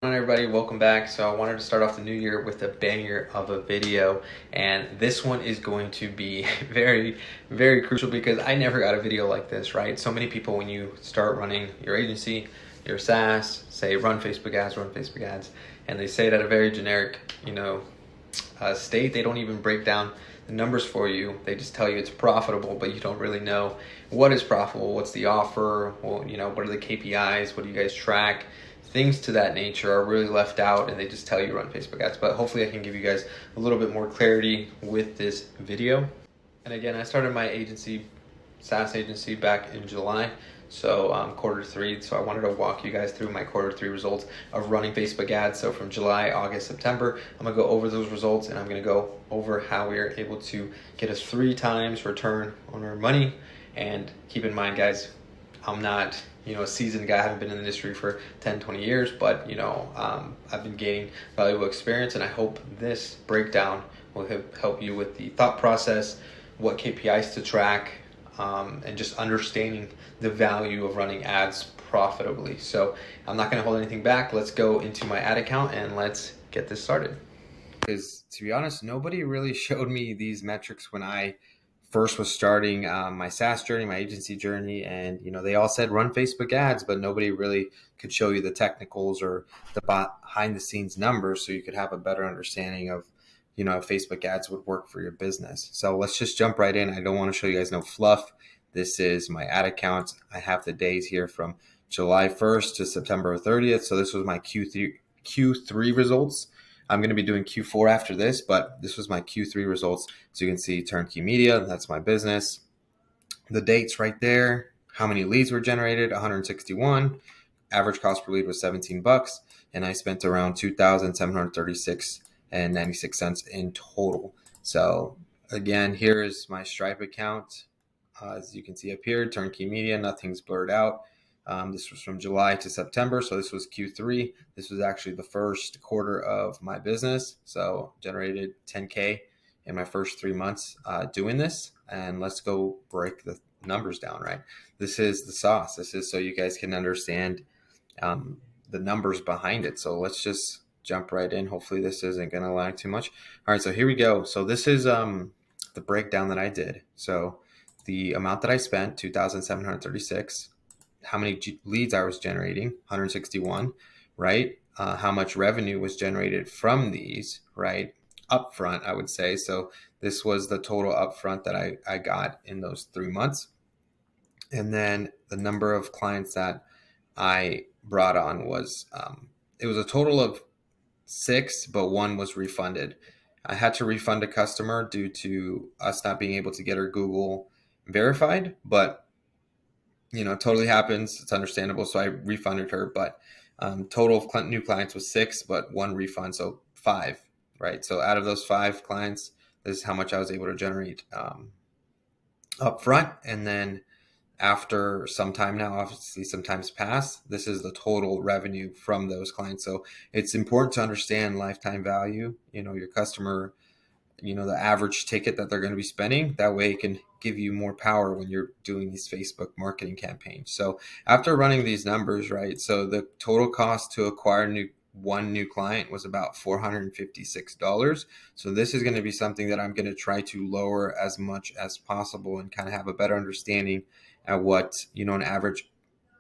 Hi everybody, welcome back. So I wanted to start off the new year with a banger of a video, and this one is going to be very crucial because I never got a video like this, right? So many people, when you start running your agency, your SaaS, say run Facebook ads, and they say it at a very generic, state. They don't even break down the numbers for you. They just tell you it's profitable, but you don't really know what is profitable, what's the offer, well, what are the KPIs, what do you guys track? Things to that nature are really left out, and they just tell you run Facebook ads. But hopefully I can give you guys a little bit more clarity with this video. And again, I started my agency, SaaS agency, back in July, so quarter 3. So I wanted to walk you guys through my quarter 3 results of running Facebook ads. So from July, August, September, I'm gonna go over those results, and I'm gonna go over how we are able to get a 3 times return on our money. And keep in mind, guys, I'm not a seasoned guy. I haven't been in the industry for 10-20 years, but I've been gaining valuable experience, and I hope this breakdown will help you with the thought process, what KPIs to track, and just understanding the value of running ads profitably. So I'm not going to hold anything back. Let's go into my ad account and let's get this started. Because to be honest, nobody really showed me these metrics when I first was starting my SaaS journey, my agency journey, and they all said run Facebook ads, but nobody really could show you the technicals or the behind the scenes numbers, so you could have a better understanding of if Facebook ads would work for your business. So let's just jump right in. I don't want to show you guys no fluff. This is my ad account. I have the days here from July 1st to September 30th. So this was my Q3 results. I'm going to be doing Q4 after this, but this was my Q3 results. So you can see Turnkey Media, that's my business. The dates right there, how many leads were generated, 161. Average cost per lead was $17, and I spent around $2,736.96 in total. So again, here is my Stripe account. As you can see up here, Turnkey Media, nothing's blurred out. This was from July to September, so this was Q3. This was actually the first quarter of my business, so generated 10K in my first 3 months doing this. And let's go break the numbers down, right? This is the sauce. This is so you guys can understand the numbers behind it. So let's just jump right in. Hopefully this isn't going to lag too much. All right, so here we go. So this is the breakdown that I did. So the amount that I spent, 2,736. How many leads I was generating, 161, right? How much revenue was generated from these, right? Upfront, I would say. So this was the total upfront that I got in those 3 months. And then the number of clients that I brought on was, it was a total of 6, but 1 was refunded. I had to refund a customer due to us not being able to get her Google verified, but totally happens. It's understandable. So I refunded her, but total of new clients was 6, but 1 refund. So 5, right? So out of those 5 clients, this is how much I was able to generate up front. And then after some time now, obviously some time's passed, this is the total revenue from those clients. So it's important to understand lifetime value, your customer, the average ticket that they're going to be spending. That way it can give you more power when you're doing these Facebook marketing campaigns. So after running these numbers, right, so the total cost to acquire one new client was about $456. So this is going to be something that I'm going to try to lower as much as possible and kind of have a better understanding at what an average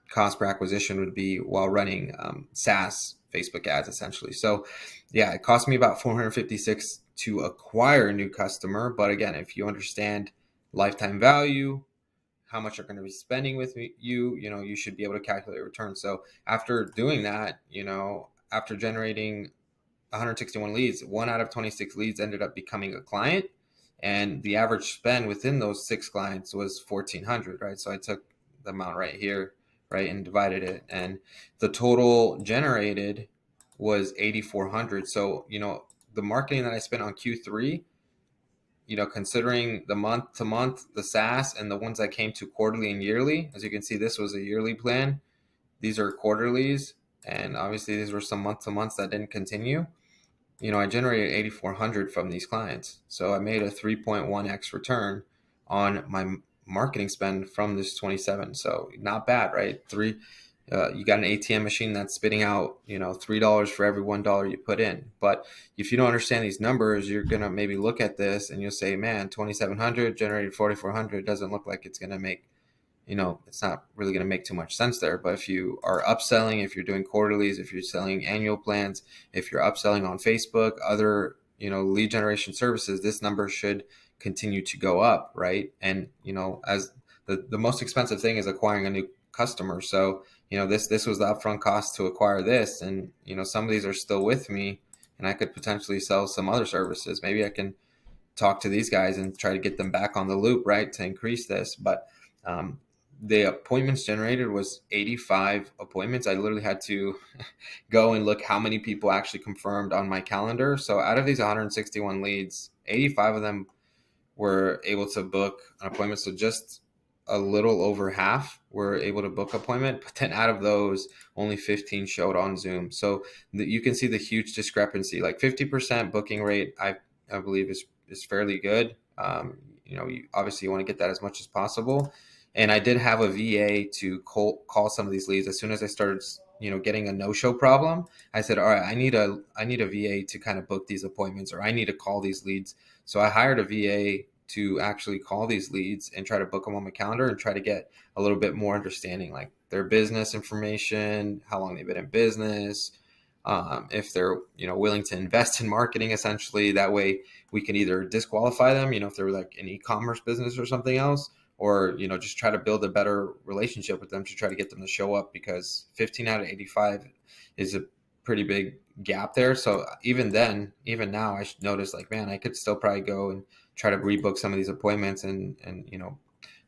cost per acquisition would be while running SaaS Facebook ads, essentially. So yeah, it cost me about $456 to acquire a new customer. But again, if you understand lifetime value, how much you're going to be spending with you should be able to calculate return. So after doing that, after generating 161 leads, 1 out of 26 leads ended up becoming a client. And the average spend within those 6 clients was $1,400, right? So I took the amount right here, right, and divided it. And the total generated was 8,400. So, the marketing that I spent on Q3, considering the month to month, the SaaS, and the ones I came to quarterly and yearly, as you can see, this was a yearly plan. These are quarterlies. And obviously these were some month to months that didn't continue. I generated 8,400 from these clients. So I made a 3.1x return on my marketing spend from this 27. So not bad, right? you got an ATM machine that's spitting out, $3 for every $1 you put in. But if you don't understand these numbers, you're gonna maybe look at this and you'll say, man, 2,700 generated 4,400 doesn't look like it's gonna make, it's not really going to make too much sense there. But if you are upselling, if you're doing quarterlies, if you're selling annual plans, if you're upselling on Facebook, other, lead generation services, this number should continue to go up, right? And, as the most expensive thing is acquiring a new customer. So, this was the upfront cost to acquire this. And, some of these are still with me and I could potentially sell some other services. Maybe I can talk to these guys and try to get them back on the loop, right, to increase this. But the appointments generated was 85 appointments. I literally had to go and look how many people actually confirmed on my calendar. So out of these 161 leads, 85 of them were able to book an appointment. So just a little over half were able to book appointment, but then out of those, only 15 showed on Zoom. So you can see the huge discrepancy. Like 50% booking rate, I believe is fairly good. Obviously you want to get that as much as possible. And I did have a VA to call some of these leads. As soon as I started, getting a no-show problem, I said, all right, I need a VA to kind of book these appointments, or I need to call these leads. So I hired a VA to actually call these leads and try to book them on my calendar and try to get a little bit more understanding, like their business information, how long they've been in business, if they're willing to invest in marketing. Essentially, that way we can either disqualify them, if they're like an e-commerce business or something else, or just try to build a better relationship with them to try to get them to show up, because 15 out of 85 is a pretty big gap there. So even now, I noticed, like, man, I could still probably go and try to rebook some of these appointments and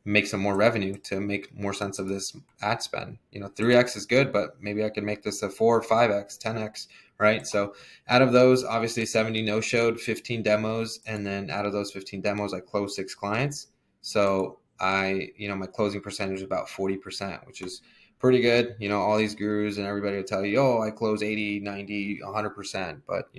make some more revenue to make more sense of this ad spend. 3x is good, but maybe I could make this a 4 or 5x, 10x, right? So out of those, obviously 70 no-showed, 15 demos, and then out of those 15 demos, I closed 6 clients. So my closing percentage is about 40%, which is pretty good. All these gurus and everybody will tell you, oh, I close 80, 90, 100%. But,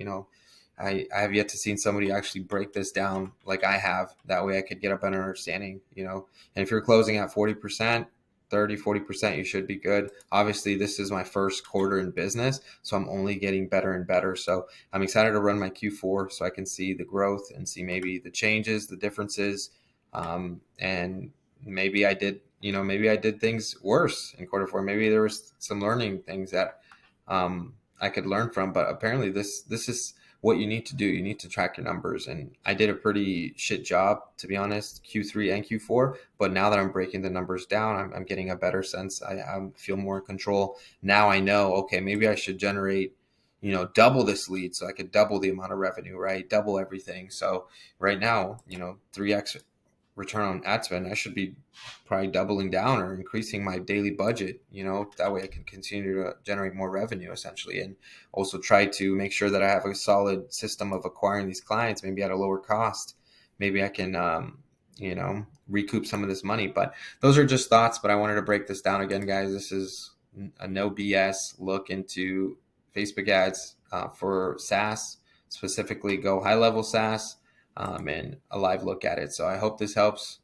I have yet to see somebody actually break this down like I have. That way I could get a better understanding, and if you're closing at 40%, 30, 40%, you should be good. Obviously, this is my first quarter in business, so I'm only getting better and better. So I'm excited to run my Q4 so I can see the growth and see maybe the changes, the differences. And maybe I did things worse in quarter 4. Maybe there was some learning things that I could learn from. But apparently, this is what you need to do. You need to track your numbers, and I did a pretty shit job, to be honest, Q3 and Q4. But now that I'm breaking the numbers down, I'm getting a better sense. I feel more in control. Now I know, okay, maybe I should generate double this lead so I could double the amount of revenue, right? Double everything. So right now, 3x return on ad spend, I should be probably doubling down or increasing my daily budget. That way I can continue to generate more revenue, essentially, and also try to make sure that I have a solid system of acquiring these clients, maybe at a lower cost. Maybe I can, recoup some of this money. But those are just thoughts. But I wanted to break this down again, guys. This is a no BS look into Facebook ads for SaaS, specifically Go high level SaaS. And a live look at it. So I hope this helps.